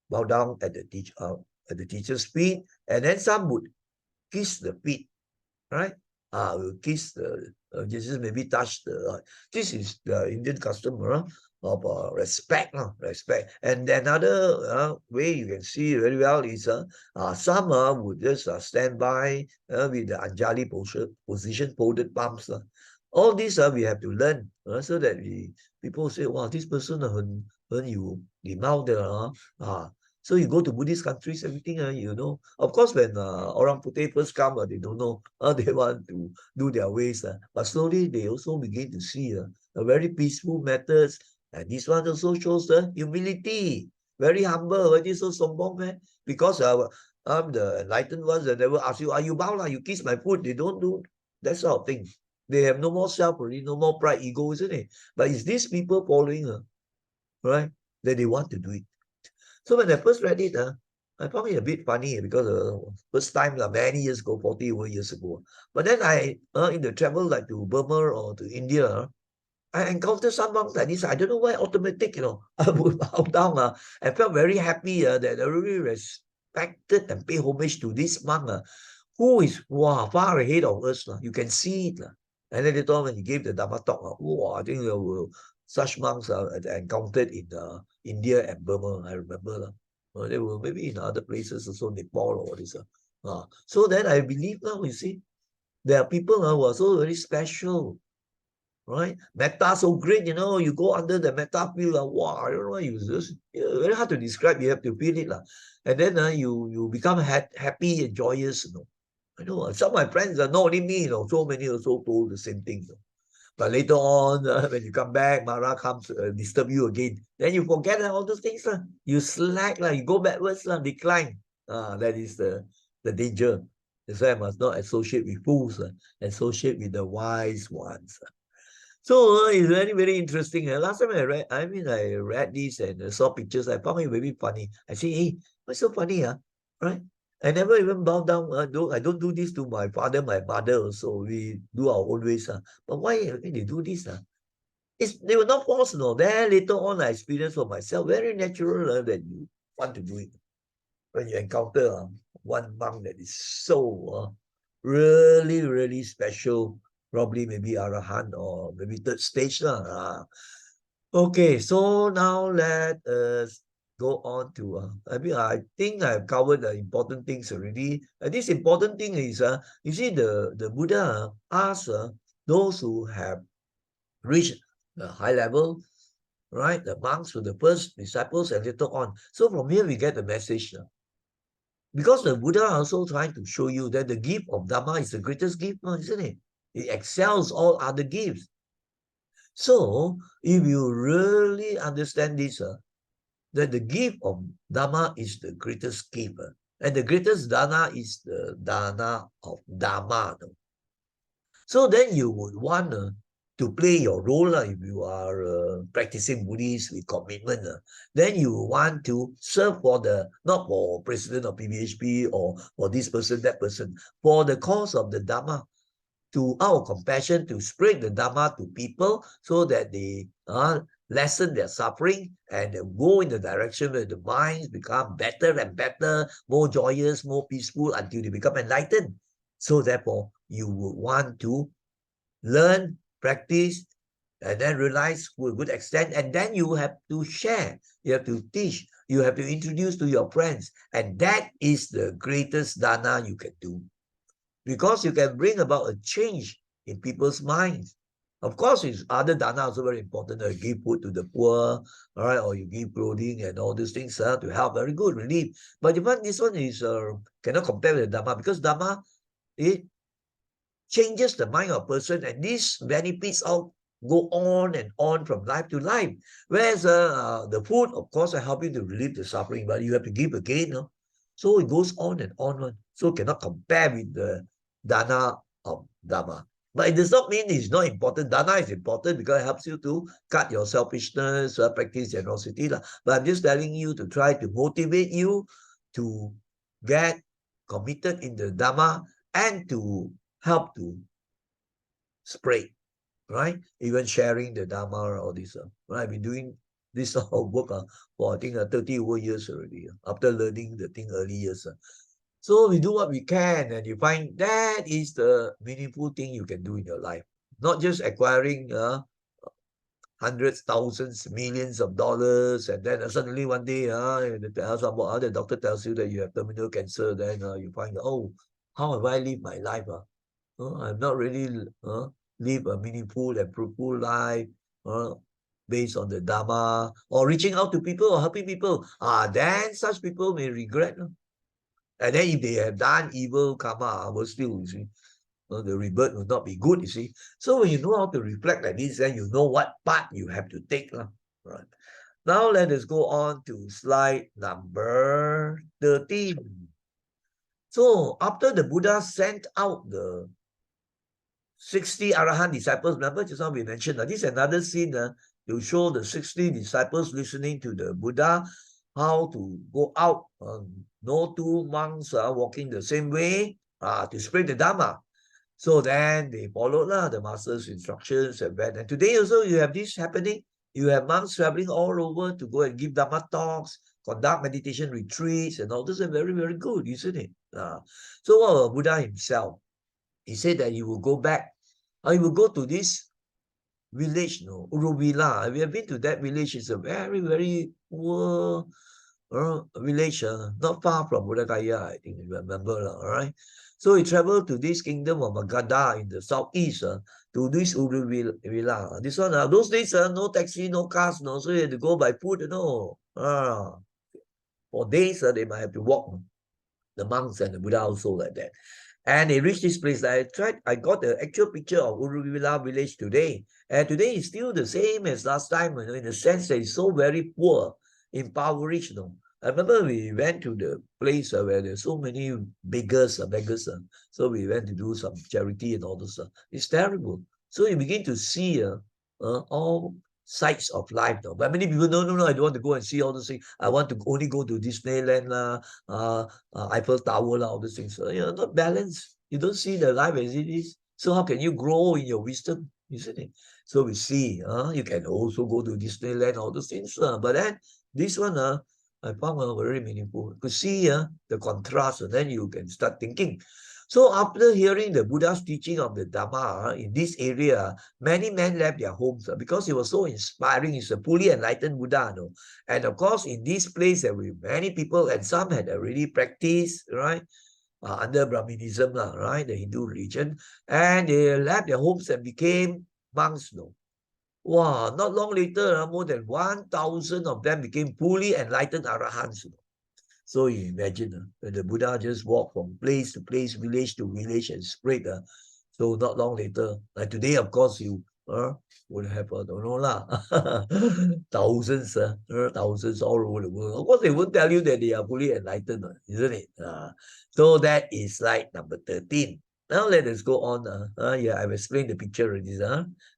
Speaker 1: bow down at the teacher's feet, and then some would kiss the feet, right? Will kiss just maybe touch the. This is the Indian custom of respect, respect. And another way you can see very well is some would just stand by with the Anjali position, folded palms. All these we have to learn so that people say, wow, this person 很有礼貌的So you go to Buddhist countries, everything, Of course, when orang putih first come, they don't know how they want to do their ways. But slowly, they also begin to see a very peaceful methods. And this one also shows the humility. Very humble. Why this so sombong, man? Because I'm the enlightened ones that never ask you, are you bow? You kiss my foot. They don't do that sort of thing. They have no more self, really, no more pride, ego, isn't it? But it's these people following, right, that they want to do it. So when I first read it, I found it a bit funny because first time many years ago, 40 over years ago. But then in the travel like to Burma or to India, I encountered some monks like this. I don't know why automatic, I would bow down. I felt very happy that I really respected and pay homage to this monk who is far ahead of us. You can see it. And then later on when he gave the Dhamma talk, I think there were such monks encountered in India and Burma, I remember. They were maybe in other places also, Nepal or this. So then I believe now, you see, there are people who are so very special, right? Metta so great, you go under the metta field, I don't know why you just, very hard to describe, you have to feel it. And then you become happy and joyous, I know some of my friends are not only me, so many also told the same thing. But later on, when you come back, Mara comes disturb you again. Then you forget all those things. You slack, you go backwards, decline. That is the danger. That's why I must not associate with fools, associate with the wise ones. So it's very, very interesting. Last time I read this and saw pictures. I found it very funny. I say, hey, what's so funny, right? I never even bow down. I don't do this to my father, my mother also. We do our own ways. But why they do this? They were not forced, Then later on, I experienced for myself. Very natural that you want to do it. When you encounter one monk that is so really, really special, probably maybe Arahant or maybe third stage. Okay, so now let us go on to, I think I've covered the important things already. This important thing is, you see, the Buddha asks those who have reached the high level, right? The monks were the first disciples and later on. So from here we get the message. Because the Buddha also trying to show you that the gift of Dhamma is the greatest gift, isn't it? It excels all other gifts. So, if you really understand this, that the gift of Dhamma is the greatest gift, and the greatest dana is the dana of Dhamma. So then you would want to play your role if you are practicing Buddhist with commitment. Then you want to serve for not for president of PBHP or for this person, that person, for the cause of the Dhamma, to our compassion, to spread the Dhamma to people so that they lessen their suffering and go in the direction where the minds become better and better, more joyous, more peaceful until they become enlightened. So therefore, you would want to learn, practice, and then realize to a good extent, and then you have to share, you have to teach, You have to introduce to your friends. And that is the greatest dana you can do. Because you can bring about a change in people's minds. Of course, it's other dana also very important. You give food to the poor, all right, or you give clothing and all these things to help. Very good, relief. But even this one is cannot compare with the Dhamma, because Dhamma, it changes the mind of a person, and these benefits all go on and on from life to life. Whereas the food, of course, are helping to relieve the suffering, but you have to give again. No? So it goes on and on. So cannot compare with the dana of Dhamma. But it does not mean it's not important. Dana is important because it helps you to cut your selfishness, practice generosity. But I'm just telling you to try to motivate you to get committed in the Dhamma and to help to spread, right? Even sharing the Dhamma or all this. Right? I've been doing this sort of work for, I think, 30 over years already, after learning the thing early years. So we do what we can, and you find that is the meaningful thing you can do in your life. Not just acquiring hundreds, thousands, millions of dollars, and then suddenly one day, the doctor tells you that you have terminal cancer, then you find, oh, how have I lived my life? I've not really lived a meaningful and fruitful life based on the Dhamma, or reaching out to people or helping people. Then such people may regret. And then if they have done evil karma, will still, you see, the rebirth will not be good, you see. So when you know how to reflect like this, then you know what path you have to take. Right. Now let us go on to slide number 13. So after the Buddha sent out the 60 Arahant disciples, remember just now we mentioned, this is another scene to show the 60 disciples listening to the Buddha, how to go out, no two monks walking the same way to spread the Dhamma. So then they followed the master's instructions and went. And today also you have this happening. You have monks traveling all over to go and give Dhamma talks, conduct meditation retreats, and all this are very, very good, isn't it? So Buddha himself, he said that he will go back. He will go to this village, Uruvila. We have been to that village. It's a very, very poor village, not far from Buddha Gaya, I think, you remember, all right? So he traveled to this kingdom of Magadha in the southeast, to this Uruvila. This one, those days, no taxi, no cars, no, so you had to go by foot, For days, they might have to walk. The monks and the Buddha also like that. And they reached this place. I got the actual picture of Uruvila village today. And today is still the same as last time, in the sense that it's so very poor, impoverished. I remember we went to the place where there's so many beggars. So we went to do some charity and all this. It's terrible. So you begin to see all sides of life. But many people, no, I don't want to go and see all those things. I want to only go to Disneyland, Eiffel Tower, all those things. Not balanced. You don't see the life as it is. So how can you grow in your wisdom, isn't it? So we see, you can also go to Disneyland, all those things. But then this one, I found very meaningful. You could see the contrast, and then you can start thinking. So after hearing the Buddha's teaching of the Dhamma in this area, many men left their homes because he was so inspiring. He's a fully enlightened Buddha. And of course, in this place, there were many people, and some had already practiced, right? Under Brahminism, right? The Hindu religion. And they left their homes and became monks. Wow, not long later, more than 1,000 of them became fully enlightened arahants. So you imagine, the Buddha just walked from place to place, village to village, and spread. So not long later, like today, of course, you would have, don't know thousands, thousands all over the world. Of course, they won't tell you that they are fully enlightened, isn't it? So that is slide number 13. Now let us go on. I've explained the picture already.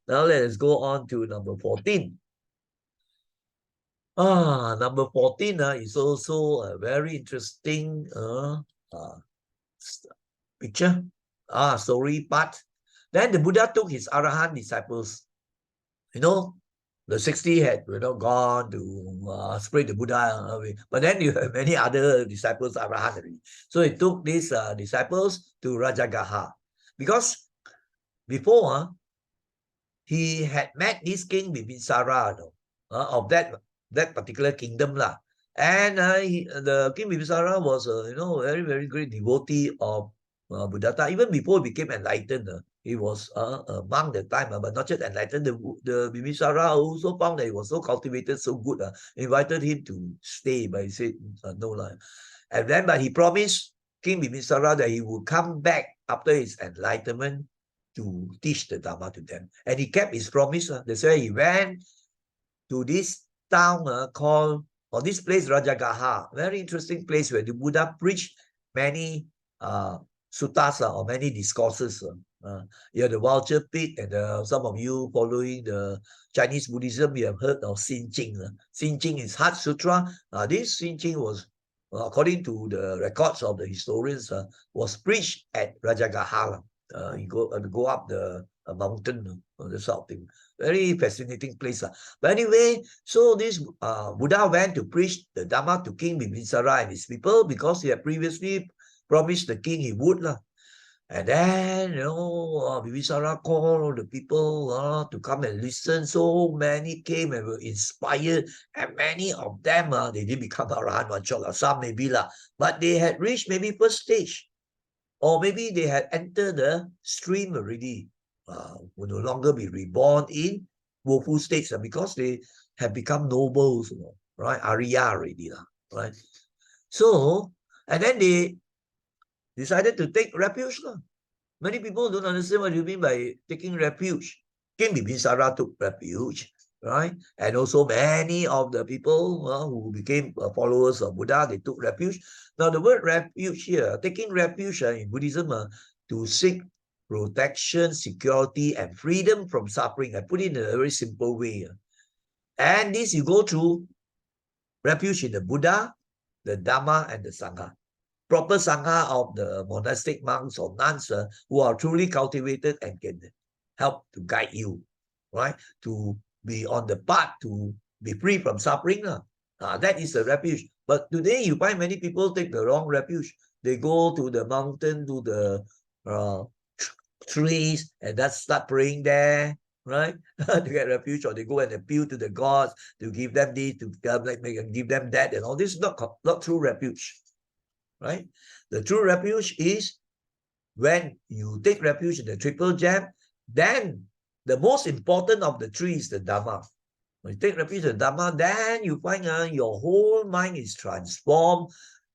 Speaker 1: Now let us go on to number 14. Number 14 is also a very interesting picture. Story part. Then the Buddha took his Arahant disciples. The 60 had gone to spread the Buddha away. But then you have many other disciples, Arahant already. So he took these disciples to Rajagaha. Because before, he had met this king Bimbisara of that particular kingdom. And the King Bimbisara was very, very great devotee of Buddha. Even before he became enlightened, he was a monk at the time, but not just enlightened. The Bimbisara also found that he was so cultivated, so good, invited him to stay, but he said no. Lah. And then, but he promised King Bimbisara that he would come back after his enlightenment to teach the Dhamma to them. And he kept his promise. That's why he went to this town called, or this place, Rajagaha. Very interesting place where the Buddha preached many suttas or many discourses. You have the vulture pit, and some of you following the Chinese Buddhism, you have heard of Xin-Jing. Xin-Jing is Heart Sutra. This Xin-Jing was, according to the records of the historians, was preached at Rajagaha. You go up the mountain, this sort of thing. Very fascinating place. But anyway, so this Buddha went to preach the Dhamma to King Bimbisara and his people because he had previously promised the king he would. And then, Bimbisara called the people to come and listen. So many came and were inspired. And many of them, they didn't become Arahant one shot. Some maybe, but they had reached maybe first stage. Or maybe they had entered the stream already. Will no longer be reborn in woeful states because they have become nobles, right? Arya already, right? So, and then they decided to take refuge. Many people don't understand what you mean by taking refuge. King Bimbisara took refuge, right? And also many of the people who became followers of Buddha, they took refuge. Now the word refuge here, taking refuge in Buddhism, to seek protection, security, and freedom from suffering. I put it in a very simple way. And this you go through refuge in the Buddha, the Dhamma, and the Sangha. Proper Sangha of the monastic monks or nuns who are truly cultivated and can help to guide you, right? To be on the path to be free from suffering. That is the refuge. But today you find many people take the wrong refuge. They go to the mountain, to the trees, and that's start praying there, right? To get refuge, or they go and appeal to the gods to give them this, to give them that, and all this is not true refuge, right? The true refuge is when you take refuge in the triple gem, then the most important of the three is the Dhamma. When you take refuge in the Dhamma, then you find your whole mind is transformed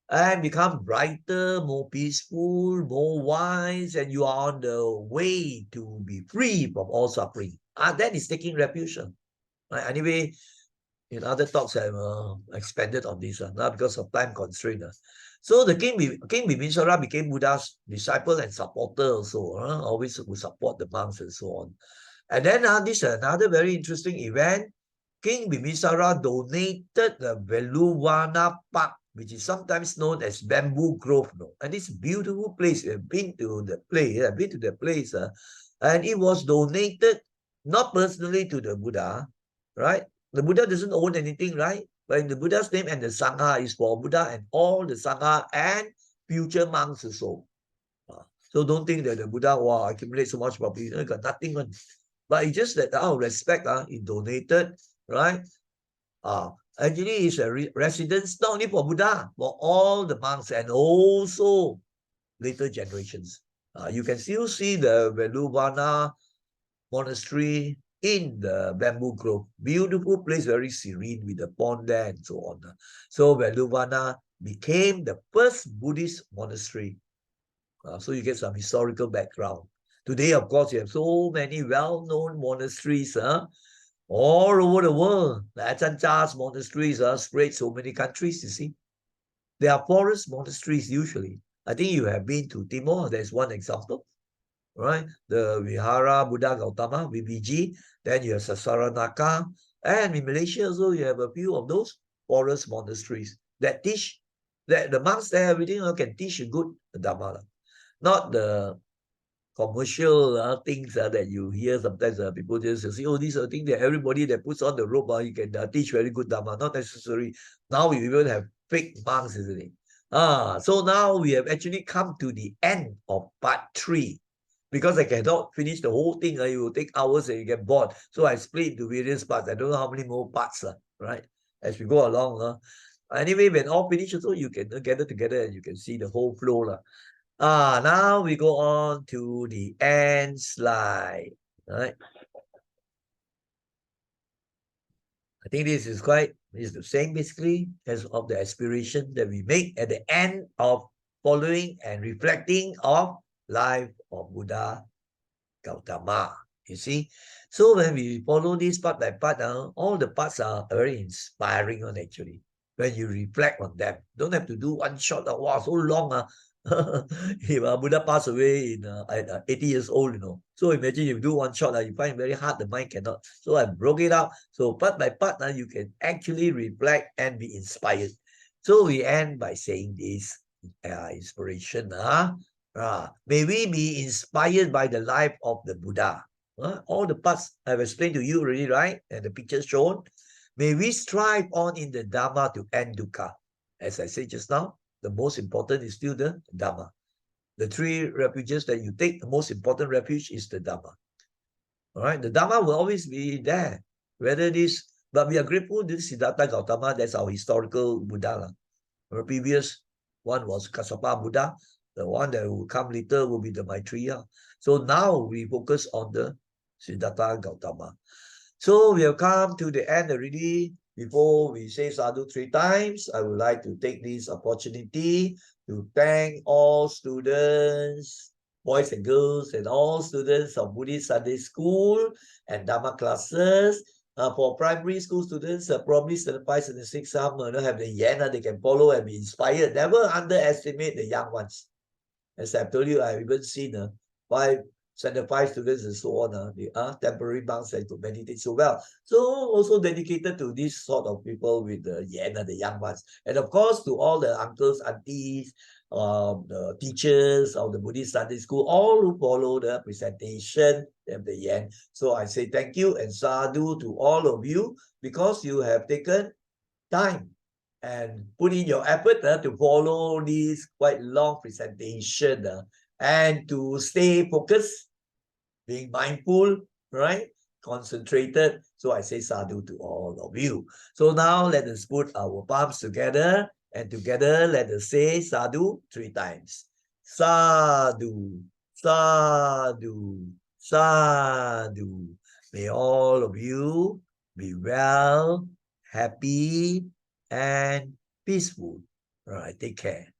Speaker 1: and become brighter, more peaceful, more wise, and you are on the way to be free from all suffering. That is taking refuge. Right? Anyway, in other talks, I've expanded on this now because of time constraint. So the King Bimbisara became Buddha's disciple and supporter also, always would support the monks and so on. And then this is another very interesting event. King Bimbisara donated the Veluvana Park, which is sometimes known as Bamboo Grove. And this beautiful place, I've been to the place, and it was donated not personally to the Buddha, right? The Buddha doesn't own anything, right? But in the Buddha's name, and the Sangha is for Buddha and all the Sangha and future monks also. So don't think that the Buddha, wow, accumulate so much property, got nothing on. But it's just that out of respect, he donated, right? Actually, it's a residence not only for Buddha, for all the monks and also later generations. You can still see the Veluvana monastery in the Bamboo Grove. Beautiful place, very serene with the pond there and so on. So Veluvana became the first Buddhist monastery. So you get some historical background. Today, of course, you have so many well-known monasteries all over the world. The Achancha's monasteries are spread so many countries, you see. They are forest monasteries usually. I think you have been to Timor. There's one example. Right? The Vihara Buddha Gautama, VBG. Then you have Sasaranaka. And in Malaysia also, you have a few of those forest monasteries that teach, that the monks there, everything can teach a good Dhamma. Not the commercial things that you hear sometimes. People just say, oh, these are things that everybody that puts on the robe, you can teach very good Dhamma. Not necessary. Now you even have fake monks, isn't it? So now we have actually come to the end of part 3. Because I cannot finish the whole thing, it will take hours and you get bored. So I split into various parts. I don't know how many more parts, right? As we go along. Anyway, when all finish also, you can gather together and you can see the whole flow. Now we go on to the end slide. Right. I think this is the same basically as of the aspiration that we make at the end of following and reflecting of life of Buddha Gautama. You see? So when we follow this part by part, all the parts are very inspiring one actually. When you reflect on them. Don't have to do one shot. Wow, so long. If Buddha passed away at 80 years old, So imagine you do one shot, you find it very hard, the mind cannot. So I broke it up. So part by part, you can actually reflect and be inspired. So we end by saying this inspiration. May we be inspired by the life of the Buddha. All the parts I've explained to you already, right? And the pictures shown. May we strive on in the Dhamma to end dukkha. As I said just now, the most important is still the Dhamma. The three refuges that you take, the most important refuge is the Dhamma. All right, the Dhamma will always be there. But we are grateful this Siddhartha Gautama, that's our historical Buddha. Our previous one was Kassapa Buddha. The one that will come later will be the Maitreya. So now we focus on the Siddhartha Gautama. So we have come to the end already. Before we say sadhu 3 times, I would like to take this opportunity to thank all students, boys and girls, and all students of Buddhist Sunday School and Dhamma classes. For primary school students, probably 75, 76, some have the yen, they can follow and be inspired. Never underestimate the young ones. As I've told you, I've even seen 75 students and so on. They are temporary monks and could meditate so well. So also dedicated to this sort of people with the yen, the young ones. And of course, to all the uncles, aunties, the teachers of the Buddhist Sunday School, all who follow the presentation of the yen. So I say thank you and sadhu to all of you because you have taken time and put in your effort to follow this quite long presentation and to stay focused, being mindful, right? Concentrated. So I say sadhu to all of you. So now let us put our palms together and together let us say sadhu 3 times. Sadhu, sadhu, sadhu. May all of you be well, happy, and peaceful. All right, take care.